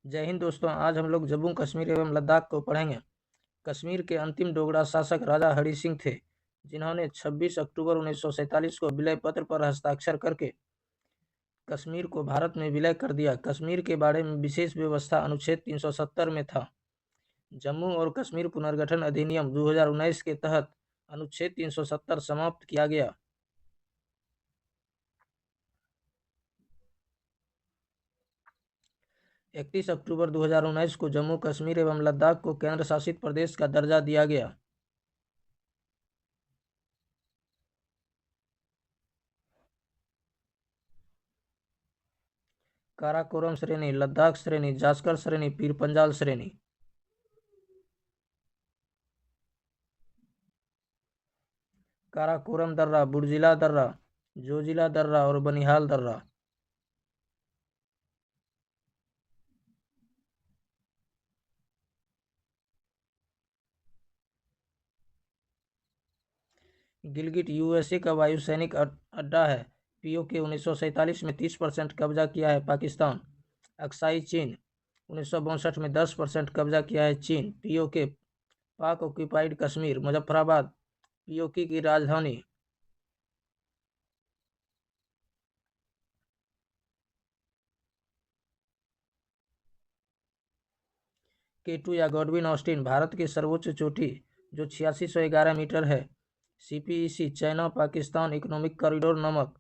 जय हिंद दोस्तों। आज हम लोग जम्मू कश्मीर एवं लद्दाख को पढ़ेंगे। कश्मीर के अंतिम डोगरा शासक राजा हरि सिंह थे, जिन्होंने 26 अक्टूबर 1947 को विलय पत्र पर हस्ताक्षर करके कश्मीर को भारत में विलय कर दिया। कश्मीर के बारे में विशेष व्यवस्था अनुच्छेद 370 में था। जम्मू और कश्मीर पुनर्गठन अधिनियम 2019 के तहत अनुच्छेद 370 समाप्त किया गया। इकतीस अक्टूबर 2019 को जम्मू कश्मीर एवं लद्दाख को केंद्र शासित प्रदेश का दर्जा दिया गया। काराकोरम श्रेणी, लद्दाख श्रेणी, जास्कर श्रेणी, पीर पंजाल श्रेणी। काराकोरम दर्रा, बुर्जिला दर्रा, जोजिला दर्रा और बनिहाल दर्रा। गिलगिट यूएसए का वायुसैनिक अड्डा है। पीओके 1947 में 30% कब्जा किया है पाकिस्तान। अक्साई चीन 1962 में 10% कब्जा किया है चीन। पीओके पाक ऑक्यूपाइड कश्मीर, मुजफ्फराबाद पीओके की राजधानी। K2 या गॉडविन ऑस्टिन भारत की सर्वोच्च चोटी जो 8611 मीटर है। CPEC China Pakistan economic corridor नामक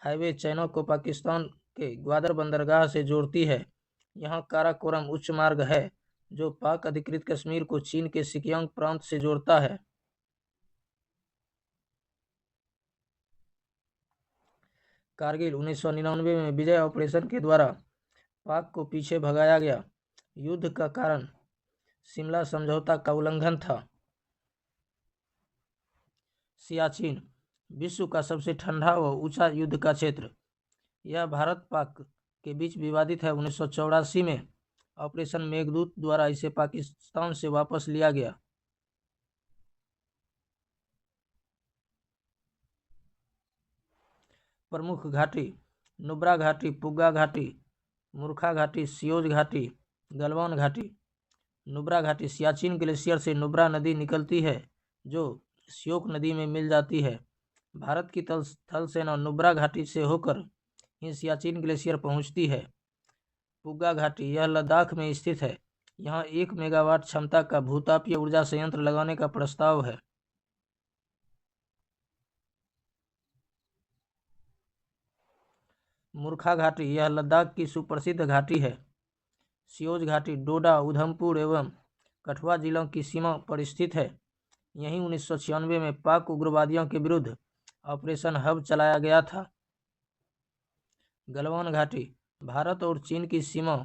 हाईवे चाइना को पाकिस्तान के ग्वादर बंदरगाह से जोड़ती है। यहाँ काराकोरम उच्च मार्ग है जो पाक अधिकृत कश्मीर को चीन के सिकियांग प्रांत से जोड़ता है। कारगिल 1999 में विजय ऑपरेशन के द्वारा पाक को पीछे भगाया गया। युद्ध का कारण शिमला समझौता का उल्लंघन था। सियाचिन विश्व का सबसे ठंडा व ऊंचा युद्ध का क्षेत्र। यह भारत पाक के बीच विवादित है। 1984 में ऑपरेशन मेघदूत द्वारा इसे पाकिस्तान से वापस लिया गया। प्रमुख घाटी नुब्रा घाटी, पुग्गा घाटी, मूर्खा घाटी, सियोज घाटी, गलवान घाटी। नुब्रा घाटी सियाचिन ग्लेशियर से नुब्रा नदी निकलती है जो श्योक नदी में मिल जाती है। भारत की थल सेना नुब्रा घाटी से होकर ही सियाचिन ग्लेशियर पहुंचती है। पुग्गा घाटी यह लद्दाख में स्थित है। यहाँ 1 मेगावाट क्षमता का भूतापीय ऊर्जा संयंत्र लगाने का प्रस्ताव है। मूर्खा घाटी यह लद्दाख की सुप्रसिद्ध घाटी है। सियोज घाटी डोडा, उधमपुर एवं कठुआ जिलों की सीमा पर स्थित है। यहीं 1996 में पाक उग्रवादियों के विरुद्ध ऑपरेशन हब चलाया गया था। गलवान घाटी भारत और चीन की सीमा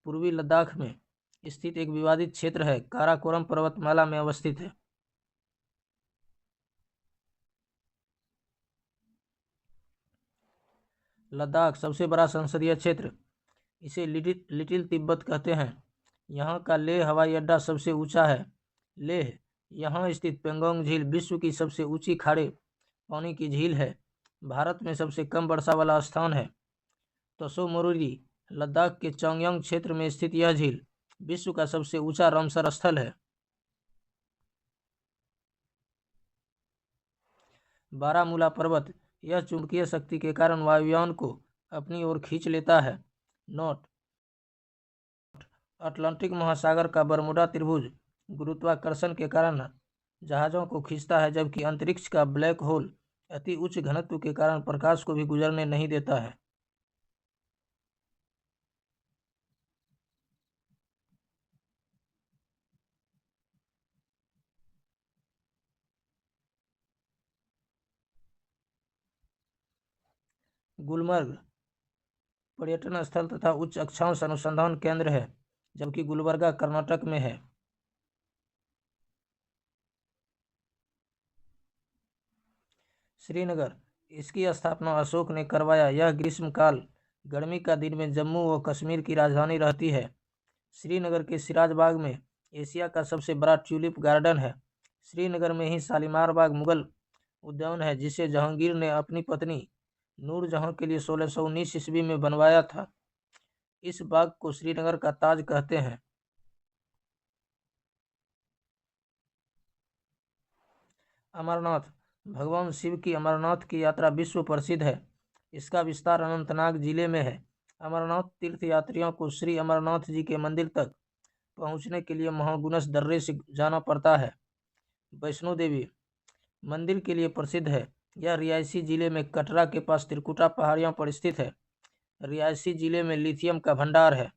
पूर्वी लद्दाख में स्थित एक विवादित क्षेत्र है। काराकोरम पर्वतमाला में अवस्थित है। लद्दाख सबसे बड़ा संसदीय क्षेत्र, इसे लिटिल तिब्बत कहते हैं। यहाँ का लेह हवाई अड्डा सबसे ऊंचा है। लेह यहाँ स्थित पेंगोंग झील विश्व की सबसे ऊंची खारे पानी की झील है। भारत में सबसे कम वर्षा वाला स्थान है। तसो मोरिरी लद्दाख के चोंगयांग क्षेत्र में स्थित यह झील विश्व का सबसे ऊंचा रामसर स्थल है। बारामूला पर्वत यह चुंबकीय शक्ति के कारण वायुयान को अपनी ओर खींच लेता है। नोट: अटलांटिक महासागर का बरमुडा त्रिभुज गुरुत्वाकर्षण के कारण जहाज़ों को खींचता है, जबकि अंतरिक्ष का ब्लैक होल अति उच्च घनत्व के कारण प्रकाश को भी गुजरने नहीं देता है। गुलमर्ग पर्यटन स्थल तथा उच्च अक्षांश अनुसंधान केंद्र है, जबकि गुलबर्गा कर्नाटक में है। श्रीनगर इसकी स्थापना अशोक ने करवाया। यह ग्रीष्मकाल गर्मी का दिन में जम्मू व कश्मीर की राजधानी रहती है। श्रीनगर के सिराज बाग में एशिया का सबसे बड़ा ट्यूलिप गार्डन है। श्रीनगर में ही शालीमार बाग मुगल उद्यान है, जिसे जहांगीर ने अपनी पत्नी नूरजहां के लिए 1619 ईस्वी में बनवाया था। इस बाग को श्रीनगर का ताज कहते हैं। अमरनाथ। भगवान शिव की अमरनाथ की यात्रा विश्व प्रसिद्ध है। इसका विस्तार अनंतनाग जिले में है। अमरनाथ तीर्थ यात्रियों को श्री अमरनाथ जी के मंदिर तक पहुंचने के लिए महागुनस दर्रे से जाना पड़ता है। वैष्णो देवी मंदिर के लिए प्रसिद्ध है। यह रियासी जिले में कटरा के पास त्रिकुटा पहाड़ियों पर स्थित है। रियासी जिले में लिथियम का भंडार है।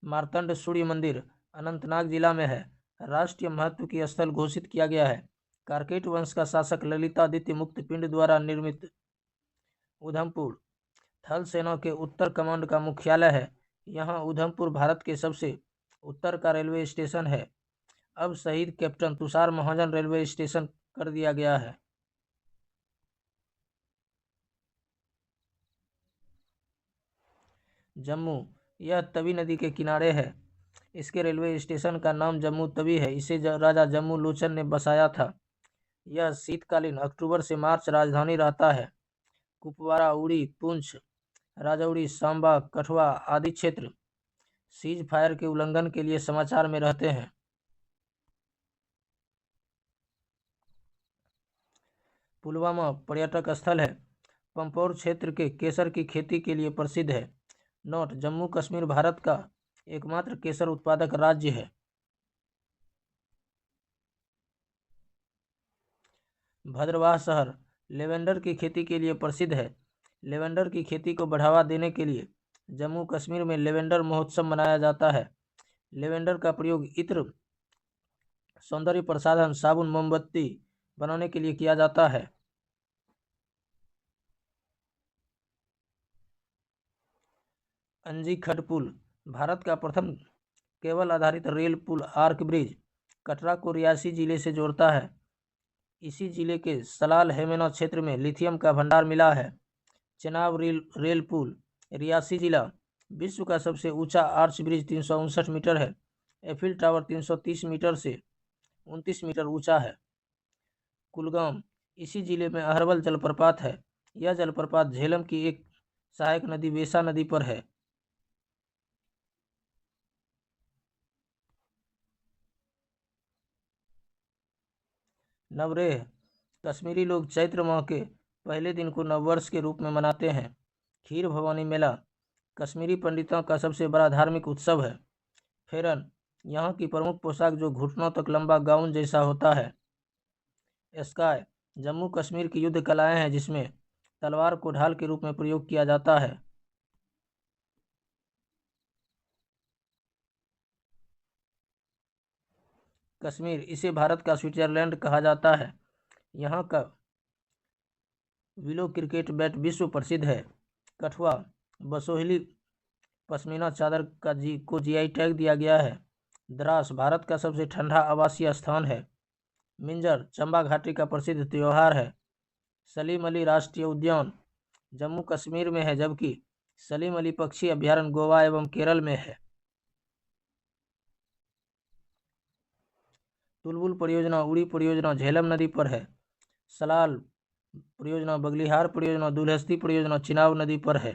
मार्तंड सूर्य मंदिर अनंतनाग जिला में है। राष्ट्रीय महत्व की स्थल घोषित किया गया है। कारकेट वंश का शासक ललितादित्य मुक्तपिंड द्वारा निर्मित। उधमपुर थल सेना के उत्तर कमांड का मुख्यालय है। यहाँ उधमपुर भारत के सबसे उत्तर का रेलवे स्टेशन है। अब शहीद कैप्टन तुषार महाजन रेलवे स्टेशन कर दिया गया है। जम्मू यह तवी नदी के किनारे है। इसके रेलवे स्टेशन का नाम जम्मू तवी है। इसे राजा जम्मू लोचन ने बसाया था। यह शीतकालीन अक्टूबर से मार्च राजधानी रहता है। कुपवारा, उड़ी, पुंछ, राजौरी, सांबा, कठुआ आदि क्षेत्र सीज फायर के उल्लंघन के लिए समाचार में रहते हैं। पुलवामा पर्यटक स्थल है। पंपोर क्षेत्र के केसर की खेती के लिए प्रसिद्ध है। नोट: जम्मू कश्मीर भारत का एकमात्र केसर उत्पादक राज्य है। भद्रवाह शहर लेवेंडर की खेती के लिए प्रसिद्ध है। लेवेंडर की खेती को बढ़ावा देने के लिए जम्मू कश्मीर में लेवेंडर महोत्सव मनाया जाता है। लेवेंडर का प्रयोग इत्र, सौंदर्य प्रसाधन, साबुन, मोमबत्ती बनाने के लिए किया जाता है। अंजी खड पुल भारत का प्रथम केबल आधारित रेल पुल आर्क ब्रिज कटरा को रियासी जिले से जोड़ता है। इसी जिले के सलाल हेमेना क्षेत्र में लिथियम का भंडार मिला है। चेनाब रेल पुल रियासी जिला। विश्व का सबसे ऊंचा आर्च ब्रिज 359 मीटर है। एफिल टावर 330 मीटर से 29 मीटर ऊंचा है। कुलगाम इसी जिले में अहरवल जलप्रपात है। यह जलप्रपात झेलम की एक सहायक नदी वेसा नदी पर है। नवरेह कश्मीरी लोग चैत्र माह के पहले दिन को नववर्ष के रूप में मनाते हैं। खीर भवानी मेला कश्मीरी पंडितों का सबसे बड़ा धार्मिक उत्सव है। फेरन यहाँ की प्रमुख पोशाक जो घुटनों तक लंबा गाउन जैसा होता है। स्काई जम्मू कश्मीर की युद्ध कलाएं हैं जिसमें तलवार को ढाल के रूप में प्रयोग किया जाता है। कश्मीर इसे भारत का स्विट्जरलैंड कहा जाता है। यहाँ का विलो क्रिकेट बैट विश्व प्रसिद्ध है। कठुआ बसोहली पश्मीना चादर को जीआई टैग दिया गया है। द्रास भारत का सबसे ठंडा आवासीय स्थान है। मिंजर चंबा घाटी का प्रसिद्ध त्योहार है। सलीम अली राष्ट्रीय उद्यान जम्मू कश्मीर में है, जबकि सलीम अली पक्षी अभ्यारण्य गोवा एवं केरल में है। तुलबुल परियोजना उड़ी परियोजना झेलम नदी पर है। सलाल परियोजना बगलिहार परियोजना दुलहस्ती परियोजना चिनाब नदी पर है।